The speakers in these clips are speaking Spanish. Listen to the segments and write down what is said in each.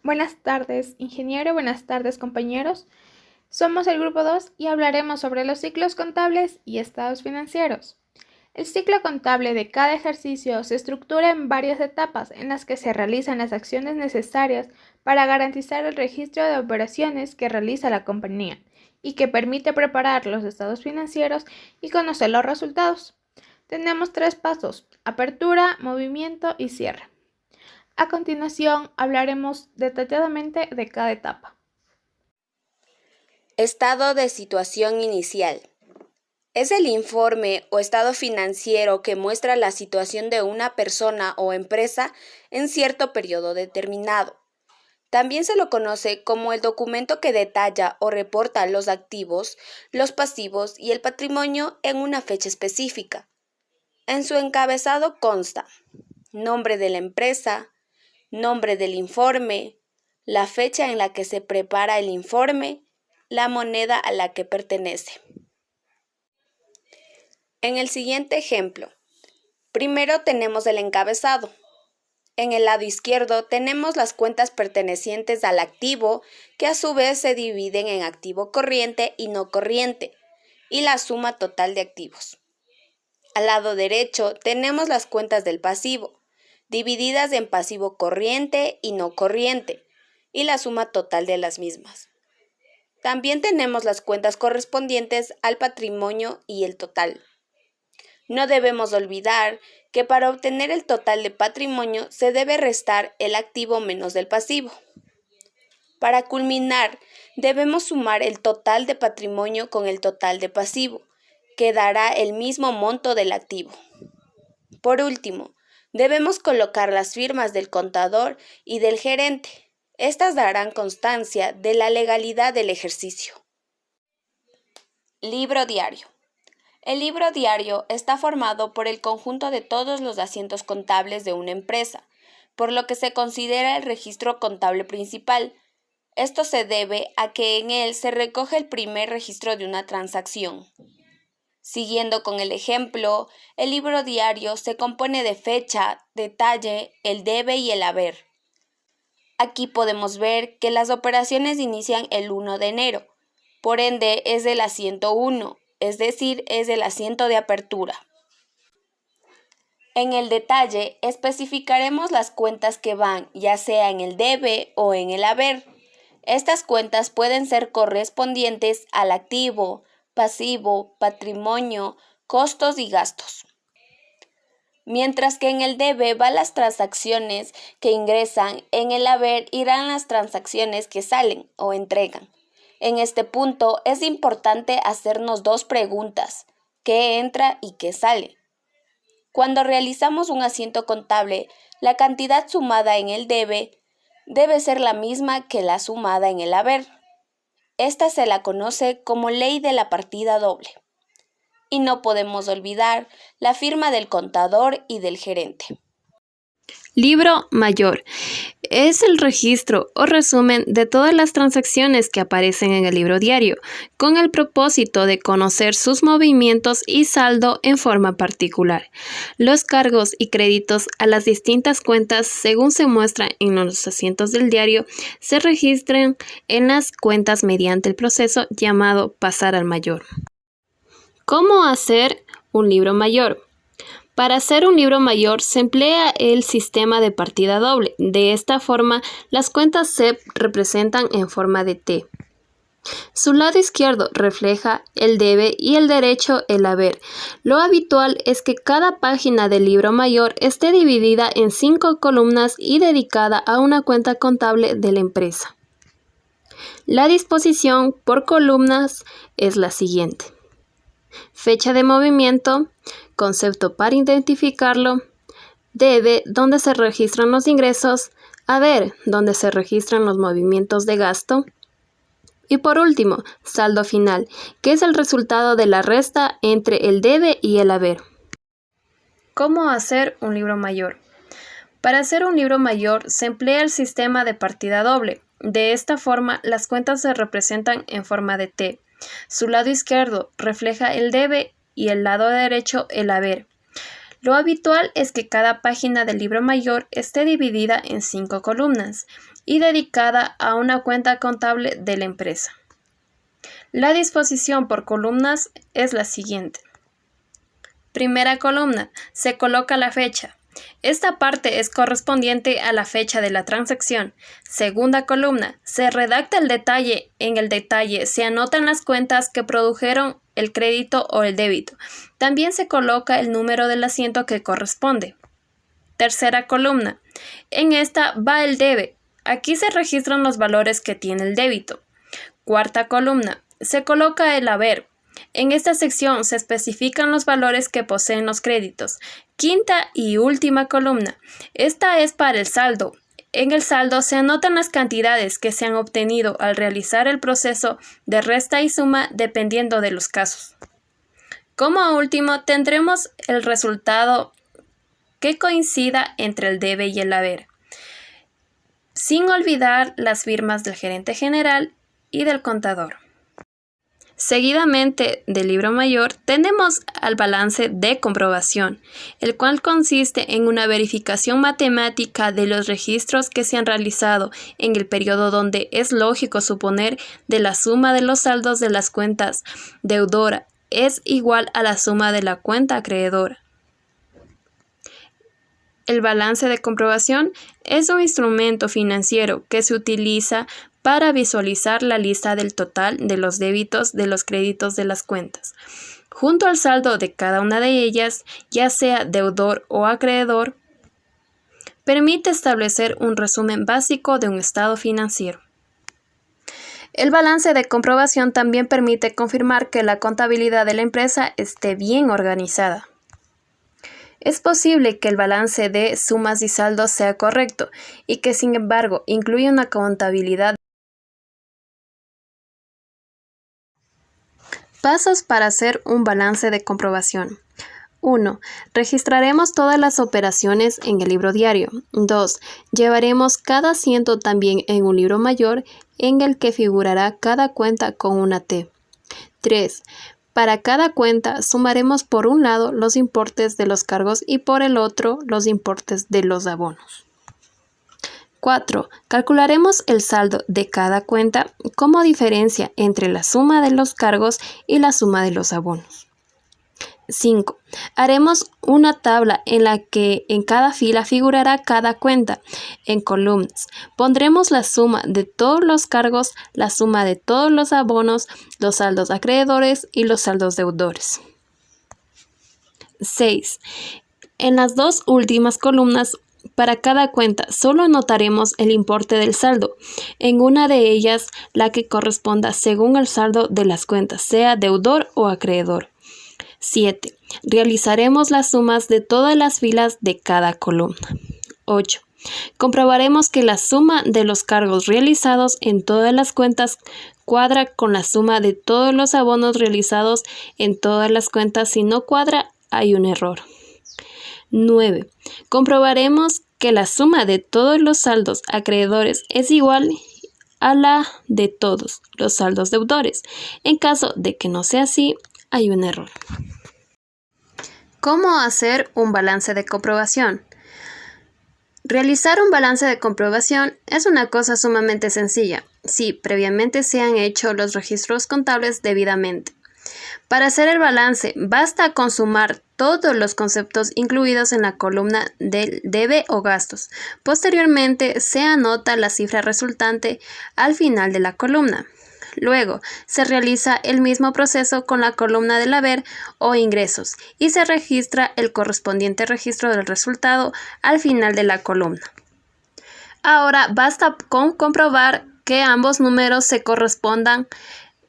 Buenas tardes, ingeniero. Buenas tardes, compañeros. Somos el grupo 2 y hablaremos sobre los ciclos contables y estados financieros. El ciclo contable de cada ejercicio se estructura en varias etapas en las que se realizan las acciones necesarias para garantizar el registro de operaciones que realiza la compañía y que permite preparar los estados financieros y conocer los resultados. Tenemos 3 pasos: apertura, movimiento y cierre. A continuación, hablaremos detalladamente de cada etapa. Estado de situación inicial. Es el informe o estado financiero que muestra la situación de una persona o empresa en cierto periodo determinado. También se lo conoce como el documento que detalla o reporta los activos, los pasivos y el patrimonio en una fecha específica. En su encabezado consta nombre de la empresa, nombre del informe, la fecha en la que se prepara el informe, la moneda a la que pertenece. En el siguiente ejemplo, primero tenemos el encabezado. En el lado izquierdo tenemos las cuentas pertenecientes al activo, que a su vez se dividen en activo corriente y no corriente, y la suma total de activos. Al lado derecho tenemos las cuentas del pasivo, divididas en pasivo corriente y no corriente, y la suma total de las mismas. También tenemos las cuentas correspondientes al patrimonio y el total. No debemos olvidar que para obtener el total de patrimonio se debe restar el activo menos el pasivo. Para culminar, debemos sumar el total de patrimonio con el total de pasivo, que dará el mismo monto del activo. Por último, debemos colocar las firmas del contador y del gerente. Estas darán constancia de la legalidad del ejercicio. Libro diario. El libro diario está formado por el conjunto de todos los asientos contables de una empresa, por lo que se considera el registro contable principal. Esto se debe a que en él se recoge el primer registro de una transacción. Siguiendo con el ejemplo, el libro diario se compone de fecha, detalle, el debe y el haber. Aquí podemos ver que las operaciones inician el 1 de enero, por ende es del asiento 1. Es decir, es el asiento de apertura. En el detalle, especificaremos las cuentas que van ya sea en el debe o en el haber. Estas cuentas pueden ser correspondientes al activo, pasivo, patrimonio, costos y gastos. Mientras que en el debe van las transacciones que ingresan, en el haber irán las transacciones que salen o entregan. En este punto es importante hacernos 2 preguntas: ¿qué entra y qué sale? Cuando realizamos un asiento contable, la cantidad sumada en el debe ser la misma que la sumada en el haber. Esta se la conoce como ley de la partida doble. Y no podemos olvidar la firma del contador y del gerente. Libro mayor. Es el registro o resumen de todas las transacciones que aparecen en el libro diario, con el propósito de conocer sus movimientos y saldo en forma particular. Los cargos y créditos a las distintas cuentas, según se muestra en los asientos del diario, se registran en las cuentas mediante el proceso llamado pasar al mayor. ¿Cómo hacer un libro mayor? Para hacer un libro mayor se emplea el sistema de partida doble. De esta forma, las cuentas se representan en forma de T. Su lado izquierdo refleja el debe y el derecho el haber. Lo habitual es que cada página del libro mayor esté dividida en 5 columnas y dedicada a una cuenta contable de la empresa. La disposición por columnas es la siguiente: fecha de movimiento, concepto para identificarlo, debe, donde se registran los ingresos, haber, donde se registran los movimientos de gasto, y por último, saldo final, que es el resultado de la resta entre el debe y el haber. ¿Cómo hacer un libro mayor? Para hacer un libro mayor se emplea el sistema de partida doble. De esta forma, las cuentas se representan en forma de T. Su lado izquierdo refleja el debe y el lado derecho el haber. Lo habitual es que cada página del libro mayor esté dividida en 5 columnas y dedicada a una cuenta contable de la empresa. La disposición por columnas es la siguiente. Primera columna, se coloca la fecha. Esta parte es correspondiente a la fecha de la transacción. Segunda columna, se redacta el detalle. En el detalle se anotan las cuentas que produjeron el crédito o el débito. También se coloca el número del asiento que corresponde. Tercera columna, en esta va el debe. Aquí se registran los valores que tiene el débito. Cuarta columna, se coloca el haber. En esta sección se especifican los valores que poseen los créditos. Quinta y última columna. Esta es para el saldo. En el saldo se anotan las cantidades que se han obtenido al realizar el proceso de resta y suma dependiendo de los casos. Como último, tendremos el resultado que coincida entre el debe y el haber, sin olvidar las firmas del gerente general y del contador. Seguidamente del libro mayor tenemos al balance de comprobación, el cual consiste en una verificación matemática de los registros que se han realizado en el periodo donde es lógico suponer de la suma de los saldos de las cuentas deudora es igual a la suma de la cuenta acreedora. El balance de comprobación es un instrumento financiero que se utiliza para visualizar la lista del total de los débitos de los créditos de las cuentas, junto al saldo de cada una de ellas, ya sea deudor o acreedor. Permite establecer un resumen básico de un estado financiero. El balance de comprobación también permite confirmar que la contabilidad de la empresa esté bien organizada. Es posible que el balance de sumas y saldos sea correcto y que, sin embargo, incluya una contabilidad. Pasos para hacer un balance de comprobación. 1. Registraremos todas las operaciones en el libro diario. 2. Llevaremos cada asiento también en un libro mayor en el que figurará cada cuenta con una T. 3. Para cada cuenta sumaremos por un lado los importes de los cargos y por el otro los importes de los abonos. 4. Calcularemos el saldo de cada cuenta como diferencia entre la suma de los cargos y la suma de los abonos. 5. Haremos una tabla en la que en cada fila figurará cada cuenta. En columnas pondremos la suma de todos los cargos, la suma de todos los abonos, los saldos acreedores y los saldos deudores. 6. En las dos últimas columnas, para cada cuenta solo anotaremos el importe del saldo. En una de ellas, la que corresponda según el saldo de las cuentas, sea deudor o acreedor. 7. Realizaremos las sumas de todas las filas de cada columna. 8. Comprobaremos que la suma de los cargos realizados en todas las cuentas cuadra con la suma de todos los abonos realizados en todas las cuentas. Si no cuadra, hay un error. 9. Comprobaremos que la suma de todos los saldos acreedores es igual a la de todos los saldos deudores. En caso de que no sea así, hay un error. ¿Cómo hacer un balance de comprobación? Realizar un balance de comprobación es una cosa sumamente sencilla, si previamente se han hecho los registros contables debidamente. Para hacer el balance, basta con sumar todos los conceptos incluidos en la columna del debe o gastos. Posteriormente, se anota la cifra resultante al final de la columna. Luego, se realiza el mismo proceso con la columna del haber o ingresos y se registra el correspondiente registro del resultado al final de la columna. Ahora, basta con comprobar que ambos números se correspondan,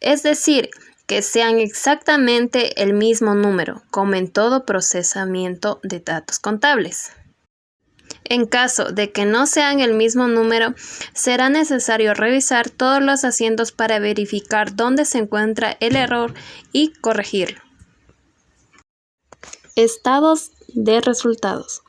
es decir, que sean exactamente el mismo número, como en todo procesamiento de datos contables. En caso de que no sean el mismo número, será necesario revisar todos los asientos para verificar dónde se encuentra el error y corregirlo. Estados de resultados.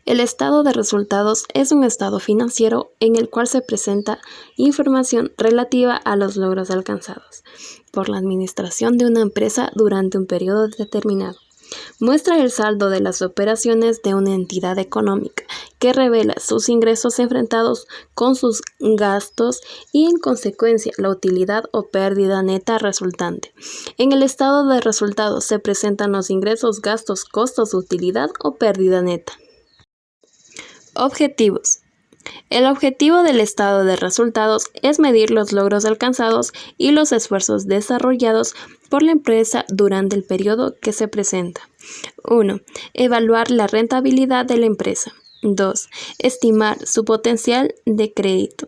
El estado de resultados es un estado financiero en el cual se presenta información relativa a los logros alcanzados por la administración de una empresa durante un periodo determinado. Muestra el saldo de las operaciones de una entidad económica, que revela sus ingresos enfrentados con sus gastos y, en consecuencia, la utilidad o pérdida neta resultante. En el estado de resultados se presentan los ingresos, gastos, costos, utilidad o pérdida neta. Objetivos. El objetivo del estado de resultados es medir los logros alcanzados y los esfuerzos desarrollados por la empresa durante el periodo que se presenta. 1. Evaluar la rentabilidad de la empresa. 2. Estimar su potencial de crédito.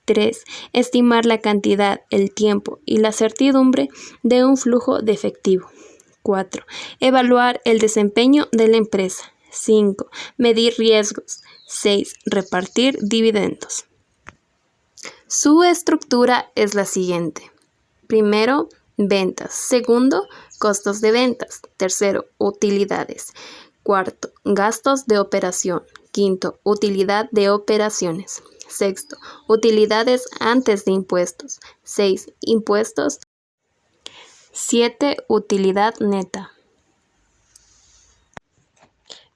3. Estimar la cantidad, el tiempo y la certidumbre de un flujo de efectivo. 4. Evaluar el desempeño de la empresa. 5. Medir riesgos. 6. Repartir dividendos. Su estructura es la siguiente. Primero, ventas. Segundo, costos de ventas. Tercero, utilidades. Cuarto, gastos de operación. Quinto, utilidad de operaciones. Sexto, utilidades antes de impuestos. 6. Impuestos. 7. Utilidad neta.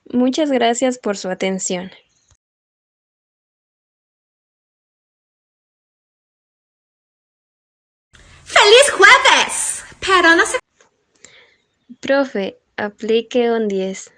Muchas gracias por su atención. ¡Feliz jueves! Pero no se... Profe, aplique un 10.